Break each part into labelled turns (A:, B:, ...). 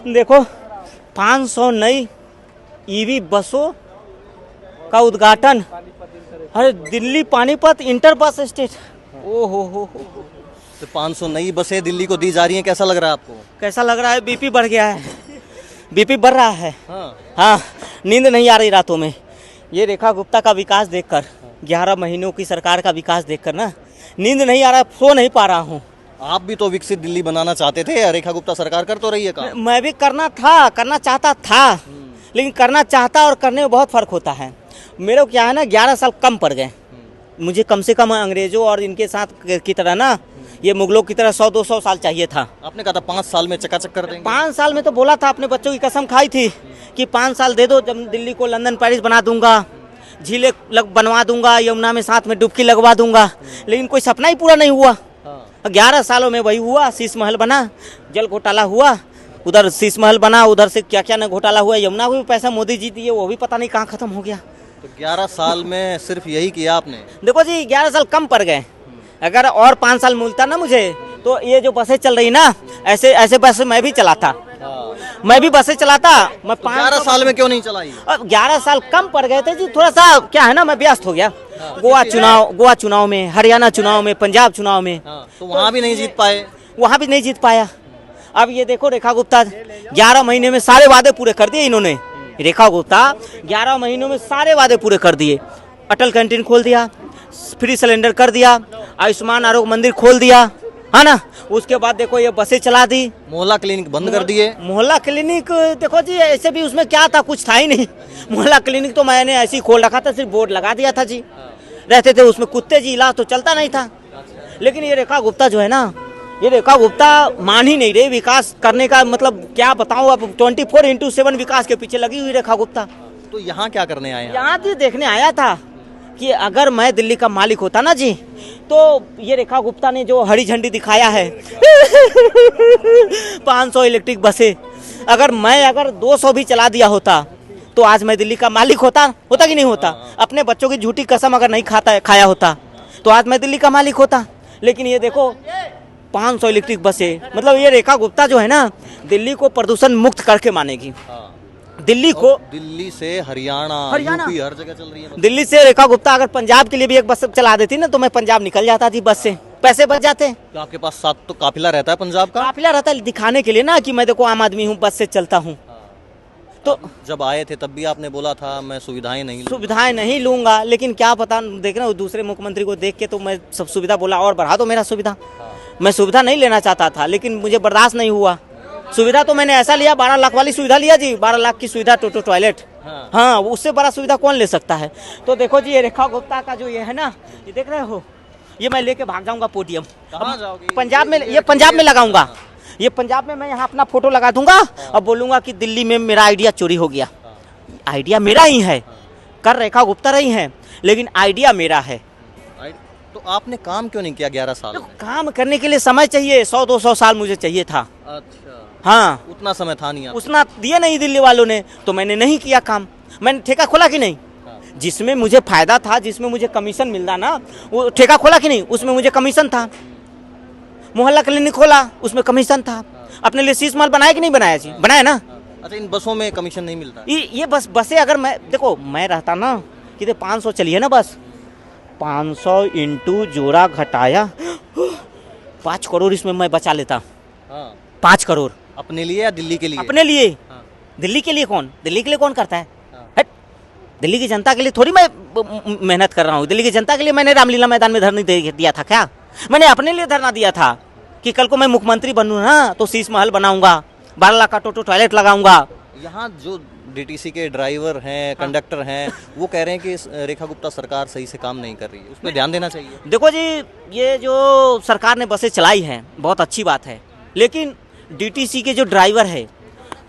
A: देखो 500 नई ईवी बसों का उद्घाटन। अरे दिल्ली पानीपत इंटर बस स्टेट। ओ हो।
B: तो 500 नई बसें दिल्ली को दी जा रही हैं, कैसा लग रहा है आपको?
A: कैसा लग रहा है? बीपी बढ़ गया है, बीपी बढ़ रहा है।
B: हाँ,
A: नींद नहीं आ रही रातों में। ये रेखा गुप्ता का विकास देखकर, 11 महीनों की सरकार का विकास देखकर ना नींद नहीं आ रहा, सो नहीं पा रहा हूँ।
B: आप भी तो विकसित दिल्ली बनाना चाहते थे, रेखा गुप्ता सरकार कर तो रही है काम।
A: मैं भी करना चाहता था, लेकिन करना चाहता और करने में बहुत फर्क होता है। मेरे को क्या है ना, 11 साल कम पड़ गए मुझे। कम से कम अंग्रेजों और इनके साथ की तरह ना, ये मुगलों की तरह 100-200 साल चाहिए था।
B: आपने कहा था 5 साल में चकाचक कर देंगे।
A: 5 साल में तो बोला था, अपने बच्चों की कसम खाई थी कि 5 साल दे दो, जब दिल्ली को लंदन पेरिस बना दूंगा, झीलें बनवा दूंगा, यमुना में साथ में डुबकी लगवा दूंगा। लेकिन कोई सपना ही पूरा नहीं हुआ। 11 सालों में वही हुआ, शीश महल बना, जल घोटाला हुआ, उधर शीश महल बना, उधर से क्या क्या न घोटाला हुआ। यमुना को भी पैसा मोदी जी दिए, वो भी पता नहीं कहाँ खत्म हो गया।
B: तो 11 साल में सिर्फ यही किया आपने?
A: देखो जी, 11 साल कम पड़ गए। अगर और 5 साल मिलता ना मुझे, तो ये जो बसें चल रही ना, ऐसे बस मैं भी चलाता। मैं भी बसें चलाता। मैं
B: 11 साल में क्यों नहीं चलाई?
A: अब 11 साल कम पड़ गए थे जी। थोड़ा सा क्या है ना, मैं व्यस्त हो गया। गोवा चुनाव में, हरियाणा चुनाव में, पंजाब चुनाव में,
B: तो वहाँ भी नहीं जीत पाए।
A: वहाँ भी नहीं जीत पाया। अब ये देखो, रेखा गुप्ता 11 महीने में सारे वादे पूरे कर दिए इन्होंने। रेखा गुप्ता 11 महीनों में सारे वादे पूरे कर दिए। अटल कैंटीन खोल दिया, फ्री सिलेंडर कर दिया, आयुष्मान आरोग्य मंदिर खोल दिया, है ना। उसके बाद देखो ये बसें चला दी,
B: मोहल्ला क्लिनिक बंद कर दिए।
A: मोहल्ला क्लिनिक देखो जी, ऐसे भी उसमें क्या था, कुछ था ही नहीं। मोहल्ला क्लिनिक तो मैंने ऐसे ही खोल रखा था, सिर्फ बोर्ड लगा दिया था जी। रहते थे उसमें कुत्ते जी, इलाज तो चलता नहीं था। लेकिन ये रेखा गुप्ता जो है ना, ये रेखा गुप्ता मान ही नहीं रही विकास करने का। मतलब क्या बताऊं, अब 24/7 विकास के पीछे लगी हुई रेखा गुप्ता।
B: तो यहाँ क्या करने आए हैं?
A: यहाँ भी देखने आया था कि अगर मैं दिल्ली का मालिक होता ना जी, तो ये रेखा गुप्ता ने जो हरी झंडी दिखाया है 500 इलेक्ट्रिक बसें, अगर 200 भी चला दिया होता, तो आज मैं दिल्ली का मालिक होता कि नहीं होता? अपने बच्चों की झूठी कसम अगर नहीं खाया होता, तो आज मैं दिल्ली का मालिक होता। लेकिन ये देखो 500 इलेक्ट्रिक बसें, मतलब ये रेखा गुप्ता जो है ना, दिल्ली को प्रदूषण मुक्त करके मानेगी। दिल्ली
B: से हरियाणा यूपी हर जगह चल रही है।
A: दिल्ली से रेखा गुप्ता अगर पंजाब के लिए भी एक बस चला देती ना, तो मैं पंजाब निकल जाता थी बस से, पैसे बच जाते।
B: तो आपके पास साथ तो काफिला रहता है पंजाब का?
A: काफिला रहता है दिखाने के लिए ना, कि मैं देखो आम आदमी हूँ, बस से चलता हूँ। तो
B: जब आए थे तब भी आपने बोला था मैं सुविधाएं नहीं
A: लूंगा, लेकिन क्या पता, देख रहे हो दूसरे मुख्यमंत्री को देख के तो मैं सब सुविधा बोला, और बढ़ा दो मेरा सुविधा। मैं सुविधा नहीं लेना चाहता था, लेकिन मुझे बर्दाश्त नहीं हुआ। सुविधा तो मैंने ऐसा लिया, 12 लाख वाली सुविधा लिया जी। 12 लाख की सुविधा, टॉयलेट। हाँ, उससे बड़ा सुविधा कौन ले सकता है? तो देखो जी, ये रेखा गुप्ता का जो ये है ना, ये देख रहे हो, ये मैं लेके भाग जाऊंगा पोडियम। पंजाब में, ये पंजाब में लगाऊंगा। ये पंजाब में मैं यहाँ अपना फोटो लगा दूंगा और बोलूंगा कि दिल्ली में मेरा आइडिया चोरी हो गया। आइडिया मेरा ही है, कर रेखा गुप्ता रही है, लेकिन आइडिया मेरा है।
B: तो आपने काम क्यों नहीं किया 11 साल में?
A: काम करने के लिए समय चाहिए, 100-200 साल मुझे चाहिए था।
B: अच्छा,
A: हाँ,
B: उतना समय था नहीं।
A: उतना दिया नहीं दिल्ली वालों ने, तो मैंने नहीं किया काम। मैंने ठेका खोला कि नहीं? जिसमें मुझे फायदा था, जिसमें मुझे कमीशन मिलता ना, वो ठेका खोला कि नहीं? उसमें मुझे कमीशन था। मोहल्ला क्लिनिक खोला, उसमें कमीशन था। अपने लिए शीश महल बनाया कि नहीं बनाया जी? बनाया ना।
B: अच्छा, इन बसों में कमीशन नहीं मिलता?
A: ये बसें अगर मैं देखो, मैं रहता ना कि 500 चली है ना बस, 500 इंटू जोड़ा घटाया 5 करोड़ इसमें मैं बचा लेता। 5 करोड़
B: अपने लिए या दिल्ली के लिए?
A: अपने लिए। दिल्ली के लिए कौन करता है? दिल्ली की जनता के लिए थोड़ी मैं मेहनत कर रहा हूँ। दिल्ली की जनता के लिए मैंने रामलीला मैदान में धरना दिया था क्या? मैंने अपने लिए धरना दिया था कि कल को मैं मुख्यमंत्री बनूँ ना, तो शीश महल बनाऊंगा, 12 लाख का टॉयलेट लगाऊंगा।
B: यहाँ जो डीटीसी के ड्राइवर हैं, कंडक्टर हैं, वो कह रहे हैं कि रेखा गुप्ता सरकार सही से काम नहीं कर रही है, उस पर ध्यान देना चाहिए।
A: देखो जी, ये जो सरकार ने बसें चलाई हैं बहुत अच्छी बात है, लेकिन डीटीसी के जो ड्राइवर है,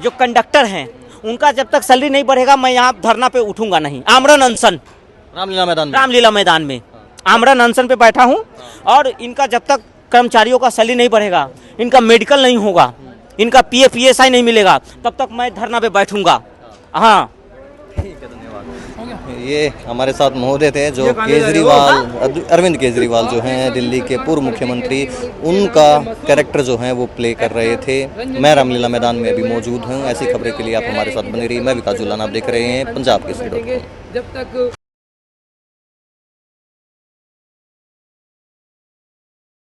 A: जो कंडक्टर हैं, उनका जब तक सैलरी नहीं बढ़ेगा, मैं यहाँ धरना पे उठूंगा नहीं। आमरण अनशन रामलीला मैदान में आमरण अनशन पे बैठा हूँ, और इनका जब तक कर्मचारियों का सैलरी नहीं बढ़ेगा, इनका मेडिकल नहीं होगा, इनका PF PSI नहीं मिलेगा, तब तक मैं धरना पे बैठूंगा। हाँ,
B: ठीक है, धन्यवाद। ये हमारे साथ महोदय थे जो केजरीवाल, अरविंद केजरीवाल जो हैं दिल्ली के पूर्व मुख्यमंत्री, उनका कैरेक्टर जो है वो प्ले कर रहे थे। मैं रामलीला मैदान में अभी मौजूद हूँ। ऐसी खबरें के लिए आप हमारे साथ बने रहिए। मैं विकास जुलान, आप देख रहे हैं पंजाब केसरी.com।